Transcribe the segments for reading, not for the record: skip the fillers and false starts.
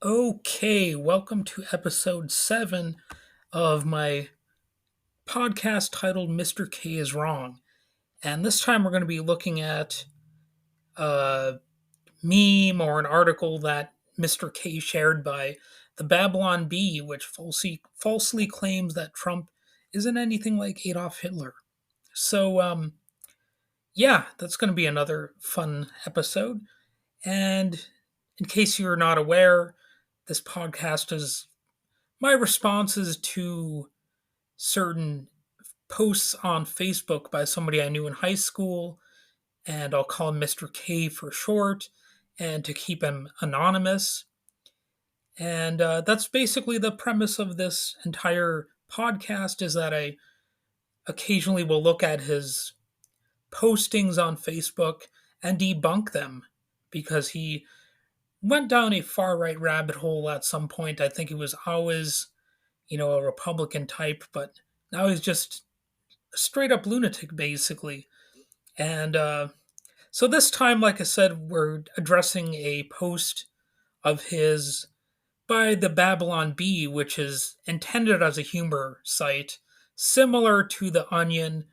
Okay, welcome to episode 7 of my podcast titled Mr. K is Wrong. And this time we're going to be looking at a meme or an article that Mr. K shared by the Babylon Bee, which falsely claims that Trump isn't anything like Adolf Hitler. So, yeah, that's going to be another fun episode. And in case you're not aware, this podcast is my responses to certain posts on Facebook by somebody I knew in high school, and I'll call him Mr. K for short, and to keep him anonymous. And that's basically the premise of this entire podcast is that I occasionally will look at his postings on Facebook and debunk them because he went down a far right rabbit hole at some point. I think he was always, a Republican type, but now he's just a straight up lunatic, basically. And so this time, like I said, we're addressing a post of his by the Babylon Bee, which is intended as a humor site, similar to The Onion,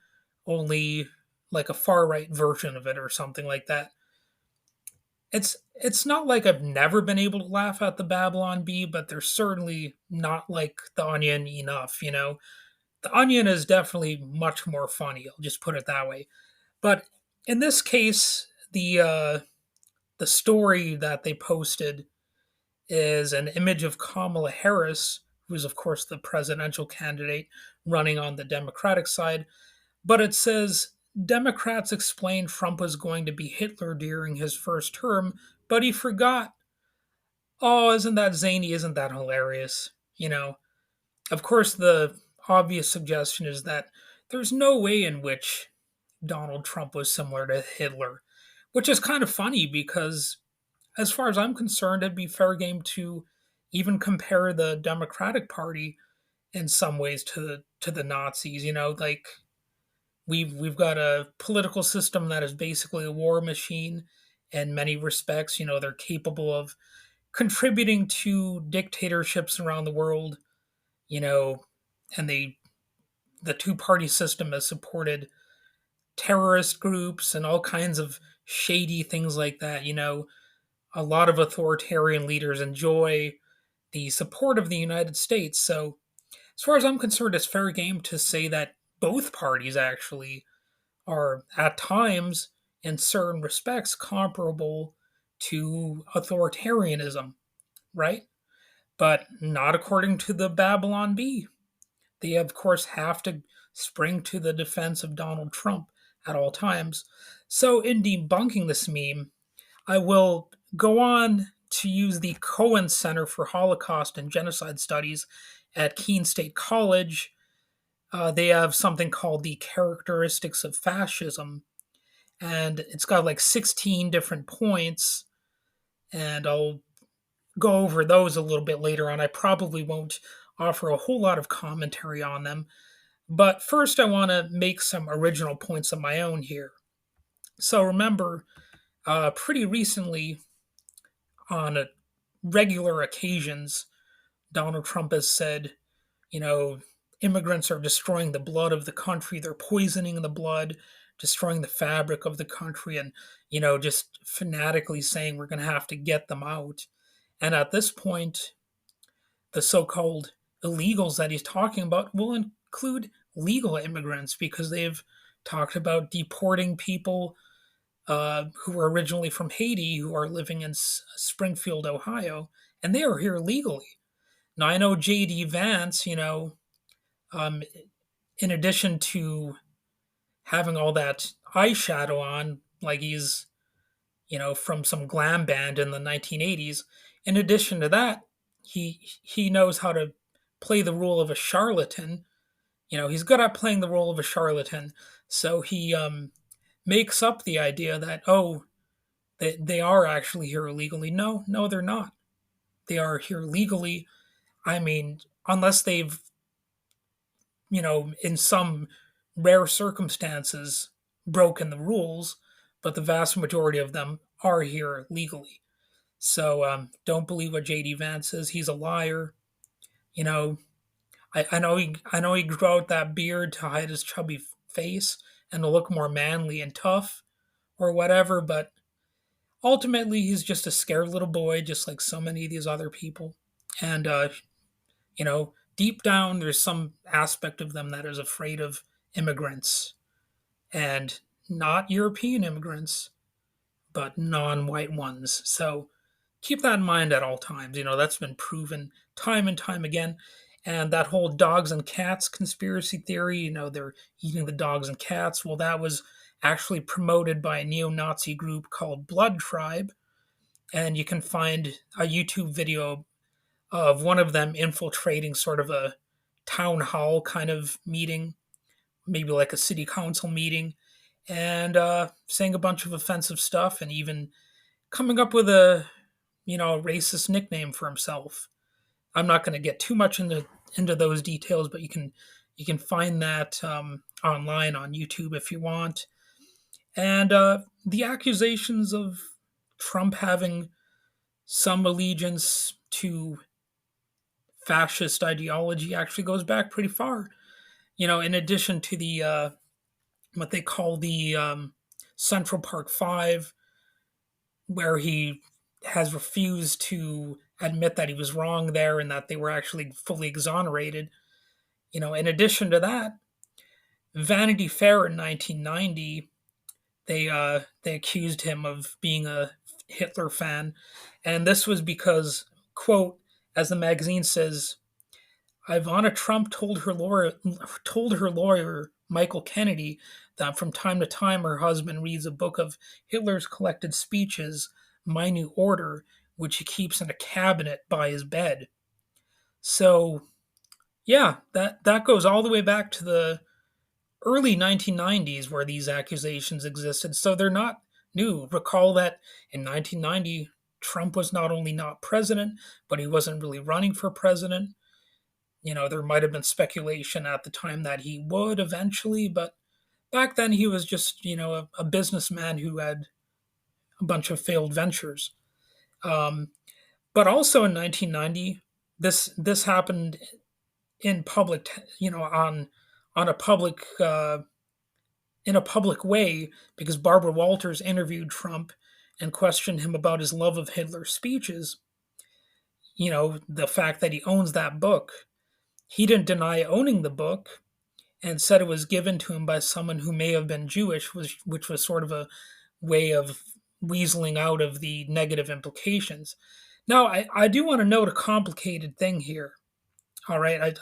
only like a far right version of it or something like that. It's not like I've never been able to laugh at the Babylon Bee, but they're certainly not like The Onion enough. The Onion is definitely much more funny. I'll just put it that way. But in this case, the story that they posted is an image of Kamala Harris, who is of course the presidential candidate running on the Democratic side. But it says Democrats explained Trump was going to be Hitler during his first term, but he forgot. Oh, isn't that zany? Isn't that hilarious? Of course, the obvious suggestion is that there's no way in which Donald Trump was similar to Hitler, which is kind of funny because, as far as I'm concerned, it'd be fair game to even compare the Democratic Party in some ways to the Nazis. Like we've got a political system that is basically a war machine in many respects. They're capable of contributing to dictatorships around the world. You know, and the two party system has supported terrorist groups and all kinds of shady things like that. A lot of authoritarian leaders enjoy the support of the United States. So, as far as I'm concerned, it's fair game to say that both parties actually are at times, in certain respects, comparable to authoritarianism, right? But not according to the Babylon Bee. They, of course, have to spring to the defense of Donald Trump at all times. So, in debunking this meme, I will go on to use the Cohen Center for Holocaust and Genocide Studies at Keene State College. They have something called the Characteristics of Fascism, and it's got like 16 different points, and I'll go over those a little bit later on. I probably won't offer a whole lot of commentary on them, but first I want to make some original points of my own here. So remember, pretty recently, on regular occasions, Donald Trump has said, you know, immigrants are destroying the blood of the country, they're poisoning the blood, destroying the fabric of the country, and, just fanatically saying we're going to have to get them out. And at this point, the so called illegals that he's talking about will include legal immigrants because they've talked about deporting people who were originally from Haiti who are living in Springfield, Ohio, and they are here legally. Now, I know J.D. Vance, um, in addition to having all that eyeshadow on, like he's, from some glam band in the 1980s, in addition to that, he knows how to play the role of a charlatan. He's good at playing the role of a charlatan. So he makes up the idea that, oh, they are actually here illegally. No, no, they're not. They are here legally. I mean, unless they've, in some rare circumstances, broken the rules, but the vast majority of them are here legally. So don't believe what JD Vance says. He's a liar. You know, I know he grew out that beard to hide his chubby face and to look more manly and tough or whatever, but ultimately he's just a scared little boy, just like so many of these other people. And deep down there's some aspect of them that is afraid of immigrants, and not European immigrants, but non-white ones. So keep that in mind at all times. That's been proven time and time again. And that whole dogs and cats conspiracy theory, they're eating the dogs and cats. Well, that was actually promoted by a neo Nazi group called Blood Tribe. And you can find a YouTube video of one of them infiltrating sort of a town hall kind of meeting, maybe like a city council meeting, and saying a bunch of offensive stuff and even coming up with a racist nickname for himself. I'm not going to get too much into those details, but you can find that online on YouTube if you want. And the accusations of Trump having some allegiance to fascist ideology actually goes back pretty far. In addition to the what they call the Central Park Five, where he has refused to admit that he was wrong there and that they were actually fully exonerated. In addition to that, Vanity Fair in 1990, they accused him of being a Hitler fan, and this was because, quote, as the magazine says, Ivana Trump told her lawyer Michael Kennedy that from time to time her husband reads a book of Hitler's collected speeches, Minute Order, which he keeps in a cabinet by his bed. So yeah, that goes all the way back to the early 1990s where these accusations existed. So they're not new. Recall that in 1990, Trump was not only not president, but he wasn't really running for president. There might have been speculation at the time that he would eventually, but back then he was just, a businessman who had a bunch of failed ventures. Um, but also in 1990, this happened in public, on a public in a public way, because Barbara Walters interviewed Trump and questioned him about his love of Hitler's speeches. The fact that he owns that book. He didn't deny owning the book and said it was given to him by someone who may have been Jewish, which was sort of a way of weaseling out of the negative implications. Now, I do want to note a complicated thing here. All right,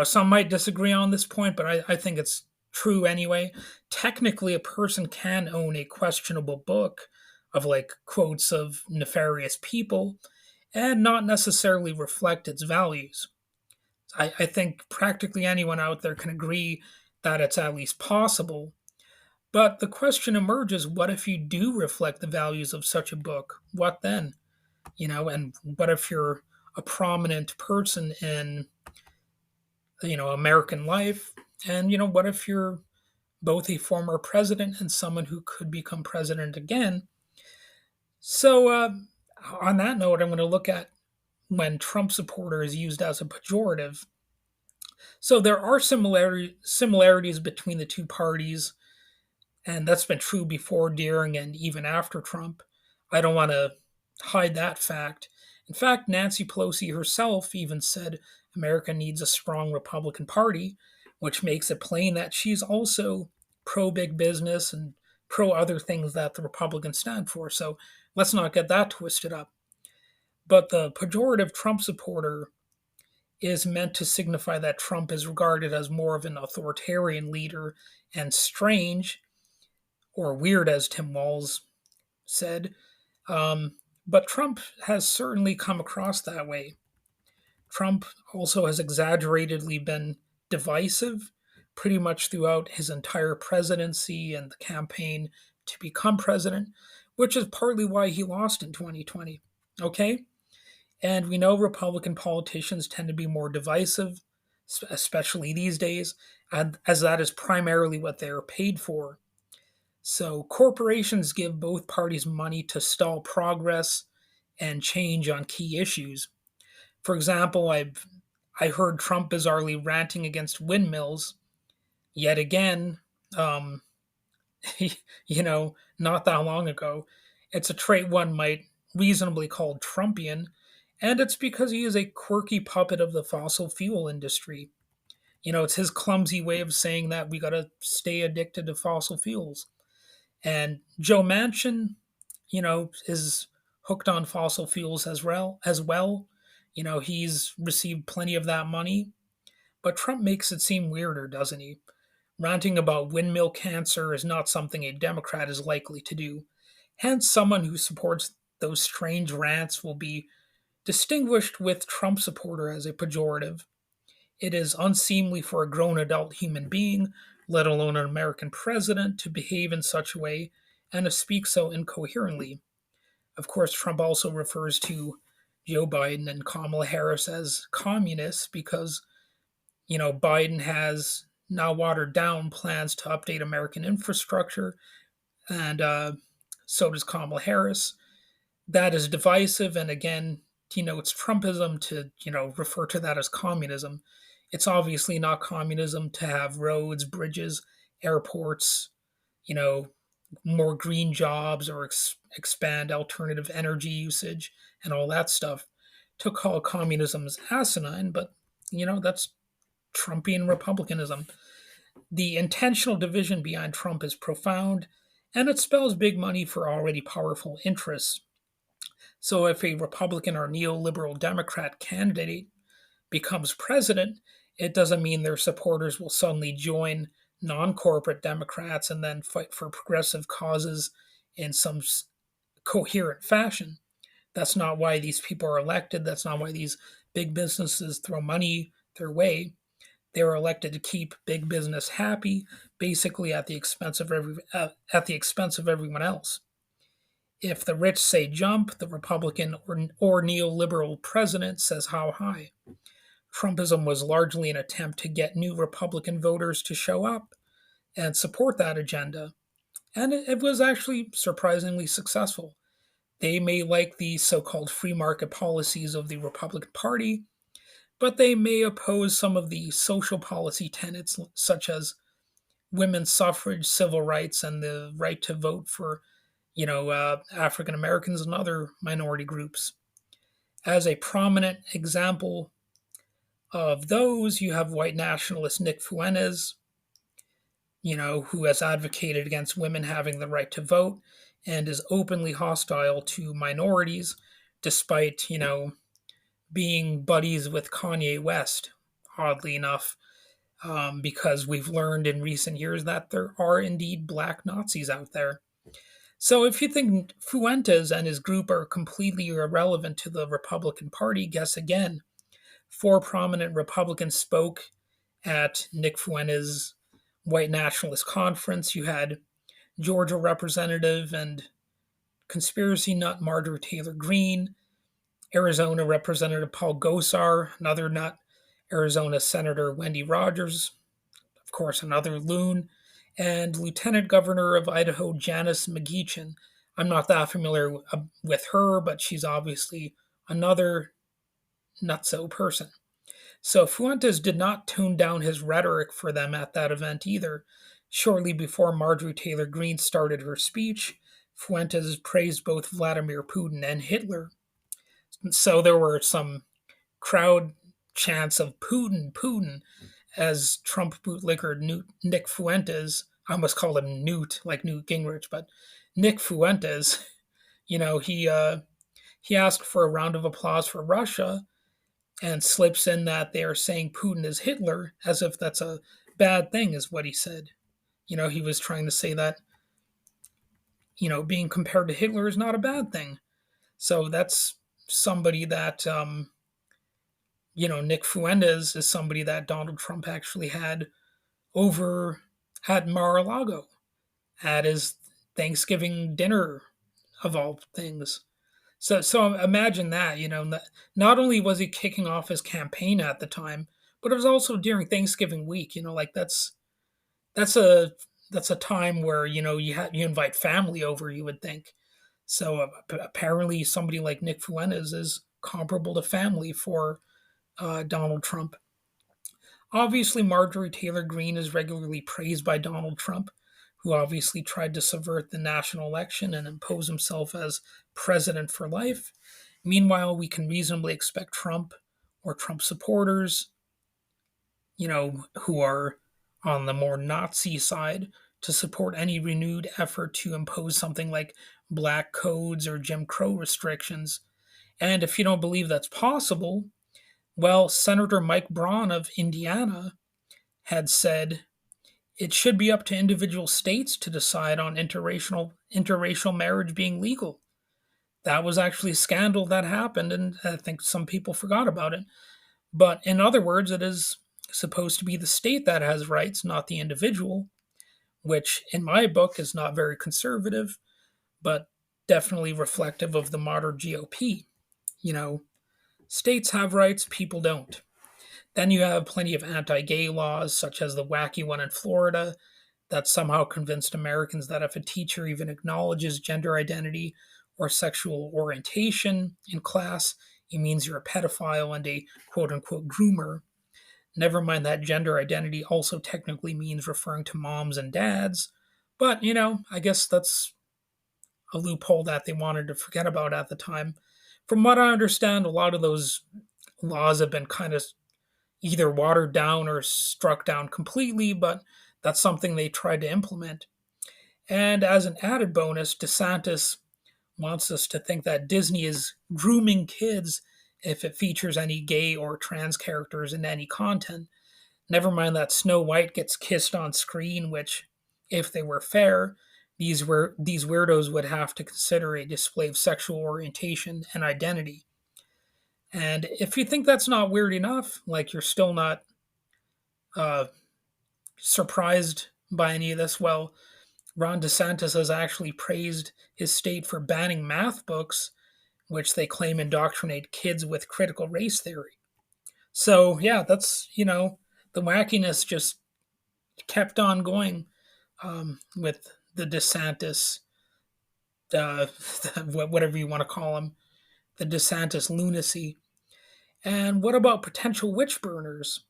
some might disagree on this point, but I think it's true anyway. Technically, a person can own a questionable book of like quotes of nefarious people and not necessarily reflect its values. I think practically anyone out there can agree that it's at least possible. But the question emerges, what if you do reflect the values of such a book? What then? And what if you're a prominent person in, American life? And, what if you're both a former president and someone who could become president again? So, on that note, I'm going to look at when Trump supporter is used as a pejorative. So there are similarities between the two parties, and that's been true before, during, and even after Trump. I don't want to hide that fact. In fact, Nancy Pelosi herself even said America needs a strong Republican Party, which makes it plain that she's also pro big business and pro other things that the Republicans stand for. So let's not get that twisted up. But the pejorative Trump supporter is meant to signify that Trump is regarded as more of an authoritarian leader and strange, or weird, as Tim Walz said. But Trump has certainly come across that way. Trump also has exaggeratedly been divisive pretty much throughout his entire presidency and the campaign to become president, which is partly why he lost in 2020. Okay? And we know Republican politicians tend to be more divisive, especially these days, and as that is primarily what they are paid for. So corporations give both parties money to stall progress and change on key issues. For example, I heard Trump bizarrely ranting against windmills yet again. Um, not that long ago. It's a trait one might reasonably call Trumpian, and it's because he is a quirky puppet of the fossil fuel industry. It's his clumsy way of saying that we got to stay addicted to fossil fuels. And Joe Manchin, is hooked on fossil fuels as well. He's received plenty of that money, but Trump makes it seem weirder, doesn't he? Ranting about windmill cancer is not something a Democrat is likely to do. Hence, someone who supports those strange rants will be distinguished with Trump supporter as a pejorative. It is unseemly for a grown adult human being, let alone an American president, to behave in such a way and to speak so incoherently. Of course, Trump also refers to Joe Biden and Kamala Harris as communists because, Biden has now watered down plans to update American infrastructure, and so does Kamala Harris. That is divisive, and again, it's Trumpism to, refer to that as communism. It's obviously not communism to have roads, bridges, airports, you know, more green jobs or expand alternative energy usage and all that stuff. To call communism as asinine, but that's Trumpian republicanism. The intentional division behind Trump is profound, and it spells big money for already powerful interests. So if a Republican or neoliberal Democrat candidate becomes president, it doesn't mean their supporters will suddenly join non corporate Democrats and then fight for progressive causes in some coherent fashion. That's not why these people are elected. That's not why these big businesses throw money their way. They were elected to keep big business happy, basically at the expense of everyone else. If the rich say jump, the Republican or neoliberal president says how high. Trumpism was largely an attempt to get new Republican voters to show up and support that agenda, and it was actually surprisingly successful. They may like the so called free market policies of the Republican Party, but they may oppose some of the social policy tenets, such as women's suffrage, civil rights, and the right to vote for, African Americans and other minority groups. As a prominent example of those, you have white nationalist Nick Fuentes, who has advocated against women having the right to vote and is openly hostile to minorities, despite, being buddies with Kanye West, oddly enough, because we've learned in recent years that there are indeed black Nazis out there. So if you think Fuentes and his group are completely irrelevant to the Republican Party, guess again. Four prominent Republicans spoke at Nick Fuentes' white nationalist conference. You had Georgia Representative and conspiracy nut Marjorie Taylor Greene, Arizona Representative Paul Gosar, another nut, Arizona Senator Wendy Rogers, of course, another loon, and Lieutenant Governor of Idaho Janice McGeachin. I'm not that familiar with her, but she's obviously another nutso person. So Fuentes did not tone down his rhetoric for them at that event either. Shortly before Marjorie Taylor Greene started her speech, Fuentes praised both Vladimir Putin and Hitler. So there were some crowd chants of Putin, Putin, as Trump bootlicker Nick Fuentes, I almost called him Newt, like Newt Gingrich, but Nick Fuentes, he asked for a round of applause for Russia and slips in that they are saying Putin is Hitler as if that's a bad thing, is what he said. He was trying to say that, being compared to Hitler is not a bad thing. So that's somebody that, Nick Fuentes is somebody that Donald Trump actually had over at Mar-a-Lago at his Thanksgiving dinner, of all things. So imagine that, not only was he kicking off his campaign at the time, but it was also during Thanksgiving week. Like that's a that's a time where you invite family over. You would think so. Apparently, somebody like Nick Fuentes is comparable to family for Donald Trump. Obviously, Marjorie Taylor Greene is regularly praised by Donald Trump, who obviously tried to subvert the national election and impose himself as president for life. Meanwhile, we can reasonably expect Trump or Trump supporters, who are on the more Nazi side, to support any renewed effort to impose something like black codes or Jim Crow restrictions. And if you don't believe that's possible, well, Senator Mike Braun of Indiana had said it should be up to individual states to decide on interracial marriage being legal. That was actually a scandal that happened, and I think some people forgot about it. But in other words, it is supposed to be the state that has rights, not the individual, which in my book is not very conservative, but definitely reflective of the modern GOP. You know, states have rights, people don't. Then you have plenty of anti gay laws, such as the wacky one in Florida, that somehow convinced Americans that if a teacher even acknowledges gender identity or sexual orientation in class, it means you're a pedophile and a quote unquote groomer. Never mind that gender identity also technically means referring to moms and dads. But, I guess that's a loophole that they wanted to forget about at the time. From what I understand, a lot of those laws have been kind of either watered down or struck down completely, but that's something they tried to implement. And as an added bonus, DeSantis wants us to think that Disney is grooming kids if it features any gay or trans characters in any content. Never mind that Snow White gets kissed on screen, which, if they were fair, these weirdos would have to consider a display of sexual orientation and identity. And if you think that's not weird enough, like you're still not uh, surprised by any of this, well, Ron DeSantis has actually praised his state for banning math books, which they claim indoctrinate kids with critical race theory. So, yeah, the wackiness just kept on going with the DeSantis, uh, whatever you want to call him, the DeSantis lunacy. And what about potential witch burners?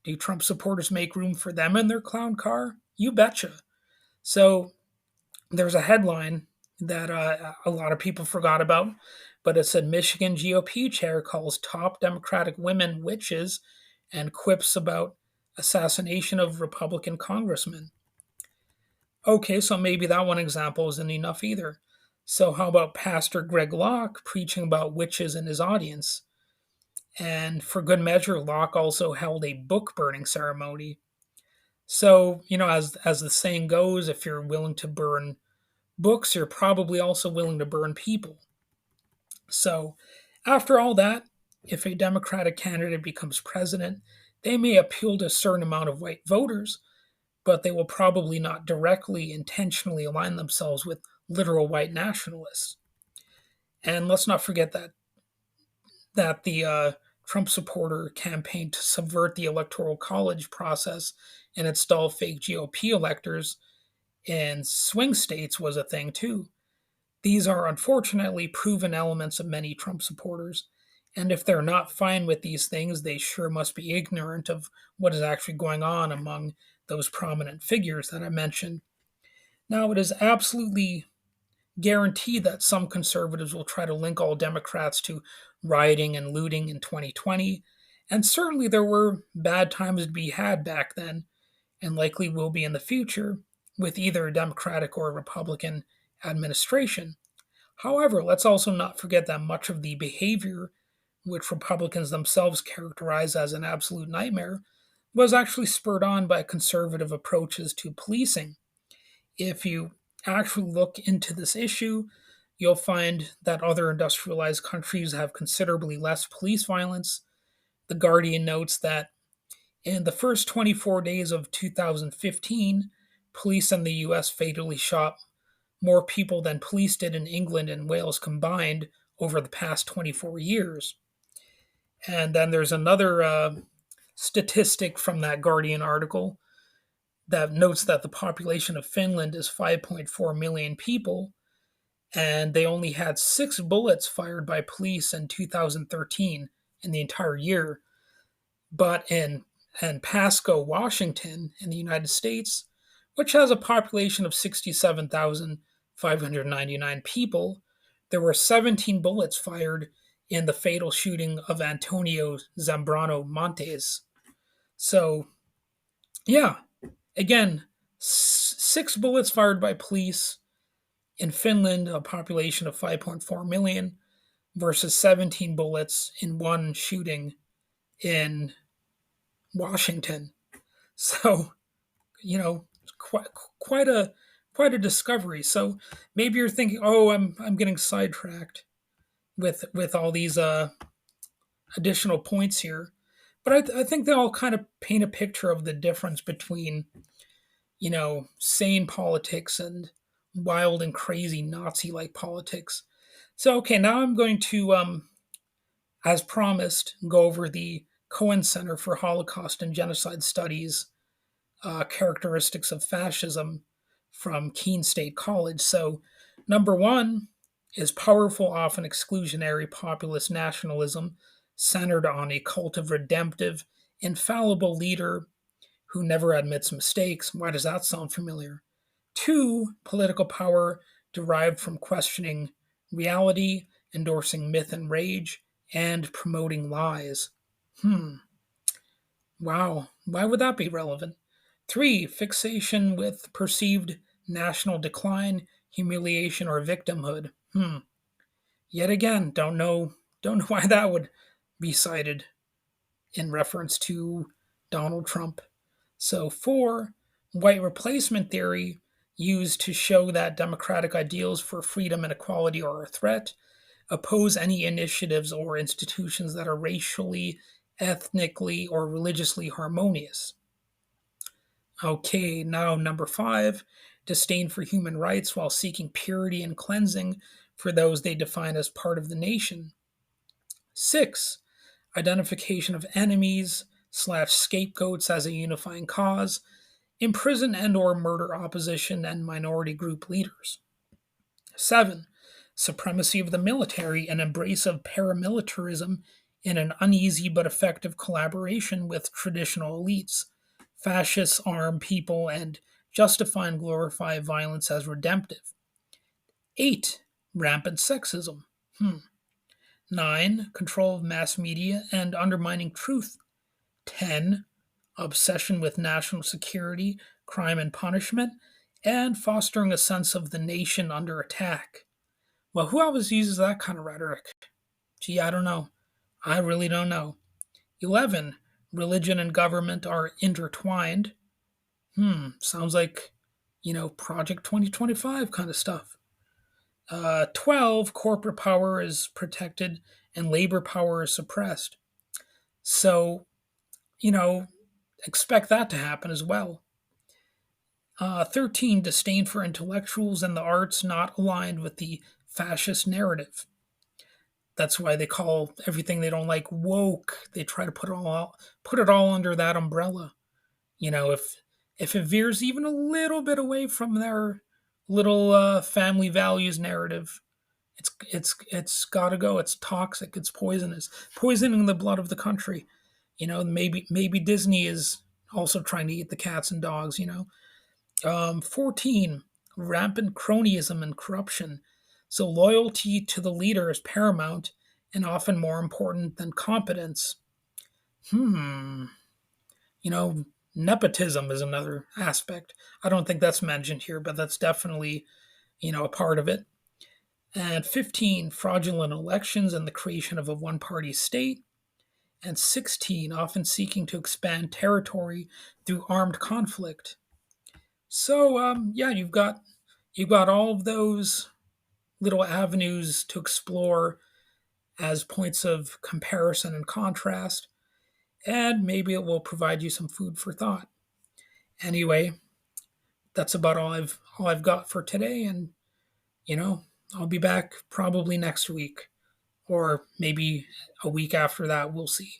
Do Trump supporters make room for them in their clown car? You betcha. So there's a headline that a lot of people forgot about, but it said Michigan GOP chair calls top Democratic women witches and quips about assassination of Republican congressman. Okay, so maybe that one example isn't enough either. So how about Pastor Greg Locke preaching about witches in his audience? And for good measure, Locke also held a book burning ceremony. So, as the saying goes, if you're willing to burn books, you're probably also willing to burn people. So, after all that, if a Democratic candidate becomes president, they may appeal to a certain amount of white voters, but they will probably not directly, intentionally align themselves with literal white nationalists. And let's not forget that the Trump supporter campaigned to subvert the electoral college process and install fake GOP electors in swing states was a thing too. These are unfortunately proven elements of many Trump supporters, and if they're not fine with these things, they sure must be ignorant of what is actually going on among those prominent figures that I mentioned. Now, it is absolutely guaranteed that some conservatives will try to link all Democrats to rioting and looting in 2020, and certainly there were bad times to be had back then, and likely will be in the future, with either a Democratic or a Republican administration. However, let's also not forget that much of the behavior, which Republicans themselves characterize as an absolute nightmare, was actually spurred on by conservative approaches to policing. If you actually look into this issue, you'll find that other industrialized countries have considerably less police violence. The Guardian notes that in the first 24 days of 2015, police in the US fatally shot more people than police did in England and Wales combined over the past 24 years. And then there's another statistic from that Guardian article that notes that the population of Finland is 5.4 million people, and they only had 6 bullets fired by police in 2013 in the entire year. But in Pasco, Washington, in the United States, which has a population of 67,599 people, there were 17 bullets fired in the fatal shooting of Antonio Zambrano Montes. So, yeah, again, 6 bullets fired by police in Finland, a population of 5.4 million, versus 17 bullets in one shooting in Washington. So, you know, quite quite a quite a discovery. So maybe you're thinking, oh, I'm getting sidetracked with all these additional points here, but I think they all kind of paint a picture of the difference between sane politics and wild and crazy Nazi like politics. So okay, now I'm going to as promised, go over the Cohen Center for Holocaust and Genocide Studies characteristics of fascism from Keene State College. So, number one is powerful, often exclusionary populist nationalism centered on a cult of redemptive, infallible leader who never admits mistakes. Why does that sound familiar? Two, political power derived from questioning reality, endorsing myth and rage, and promoting lies. Hmm. Wow. Why would that be relevant? Three, fixation with perceived national decline, humiliation, or victimhood. Yet again, don't know why that would be cited in reference to Donald Trump. So four, white replacement theory used to show that democratic ideals for freedom and equality are a threat, oppose any initiatives or institutions that are racially, ethnically, or religiously harmonious. Okay, now number five, disdain for human rights while seeking purity and cleansing for those they define as part of the nation. Six, identification of enemies slash scapegoats as a unifying cause, imprison and or murder opposition and minority group leaders. Seven, supremacy of the military and embrace of paramilitarism in an uneasy but effective collaboration with traditional elites. Fascists arm people and justify and glorify violence as redemptive. 8. Rampant sexism. 9. Control of mass media and undermining truth. 10. Obsession with national security, crime and punishment, and fostering a sense of the nation under attack. Well, who always uses that kind of rhetoric? Gee, I don't know. I really don't know. 11. Religion and government are intertwined. Sounds like, Project 2025 kind of stuff. 12. Corporate power is protected and labor power is suppressed. So, you know, expect that to happen as well. 13. Disdain for intellectuals and the arts not aligned with the fascist narrative. That's why they call everything they don't like woke. They try to put it all under that umbrella. If it veers even a little bit away from their little family values narrative, it's got to go. It's toxic. It's poisonous, poisoning the blood of the country. Maybe Disney is also trying to eat the cats and dogs. 14, rampant cronyism and corruption. So loyalty to the leader is paramount and often more important than competence. Hmm. Nepotism is another aspect. I don't think that's mentioned here, but that's definitely, a part of it. And 15, fraudulent elections and the creation of a one party state. And 16, often seeking to expand territory through armed conflict. So, yeah, you've got all of those little avenues to explore as points of comparison and contrast, and maybe it will provide you some food for thought. Anyway, that's about all I've got for today, and I'll be back probably next week, or maybe a week after that. We'll see.